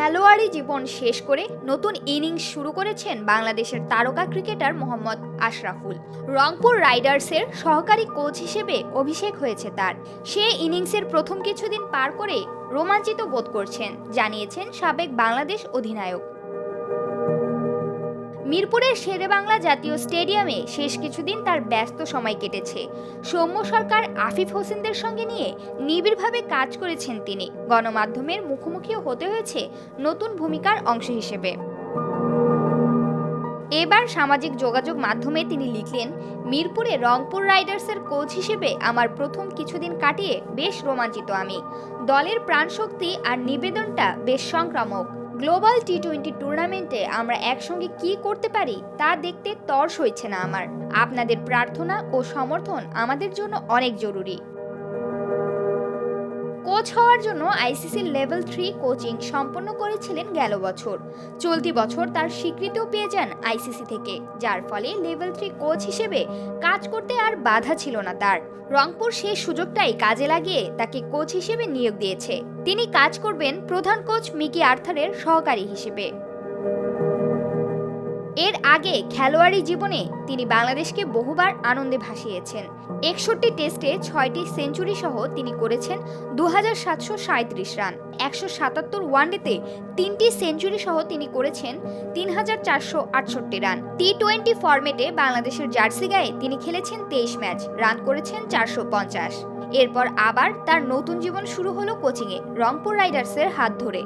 খেলোয়াড়ি জীবন শেষ করে নতুন ইনিংস শুরু করেছেন বাংলাদেশের তারকা ক্রিকেটার মোহাম্মদ আশরাফুল। রংপুর রাইডার্সের সহকারী কোচ হিসেবে অভিষেক হয়েছে তার। সে ইনিংসের প্রথম কিছুদিন পার করে রোমাঞ্চিত বোধ করছেন, জানিয়েছেন সাবেক বাংলাদেশ অধিনায়ক। মিরপুরের শেরেবাংলা জাতীয় স্টেডিয়ামে শেষ কিছুদিন তার ব্যস্ত সময় কেটেছে। সৌম্য সরকার, আফিফ হোসেনদের সঙ্গে নিয়ে নিবিড়ভাবে কাজ করেছেন তিনি। গণমাধ্যমের মুখোমুখিও হতে হয়েছে নতুন ভূমিকার অংশ হিসেবে। এবার সামাজিক যোগাযোগ মাধ্যমে তিনি লিখলেন, মিরপুরে রংপুর রাইডার্সের কোচ হিসেবে আমার প্রথম কিছুদিন কাটিয়ে বেশ রোমাঞ্চিত আমি। দলের প্রাণশক্তি আর নিবেদনটা বেশ সংক্রামক। গ্লোবাল টি-20 টুর্নামেন্টে আমরা একসঙ্গে কি করতে পারি তা দেখতে তর সইছে না আমার। আপনাদের প্রার্থনা ও সমর্থন আমাদের জন্য অনেক জরুরি। কোচ হওয়ার জন্য আইসিসি লেভেল 3 কোচিং সম্পন্ন করেছিলেন গেল বছর। চলতি বছর তার স্বীকৃতিও পেয়ে যান আইসিসি থেকে, যার ফলে লেভেল 3 কোচ হিসেবে কাজ করতে আর বাধা ছিল না তার। রংপুর সেই সুযোগটাই কাজে লাগিয়ে তাকে কোচ হিসেবে নিয়োগ দিয়েছে। তিনি কাজ করবেন প্রধান কোচ মিকি আর্থারের সহকারী হিসেবে। এর আগে খেলোয়াড়ি জীবনে তিনি বাংলাদেশকে বহুবার আনন্দে ভাসিয়েছেন। 61 টেস্টে 6টি সেঞ্চুরি সহ তিনি করেছেন 2737 রান। 177 ওয়ানডেতে 3টি সেঞ্চুরি সহ তিনি করেছেন 3468 রান। টি-20 ফরম্যাটে বাংলাদেশের জার্সি গায়ে তিনি খেলেছেন 23 ম্যাচ, রান করেছেন 450। এরপর আবার তার নতুন জীবন শুরু হলো কোচিংয়ে, রংপুর রাইডার্সের হাত ধরে।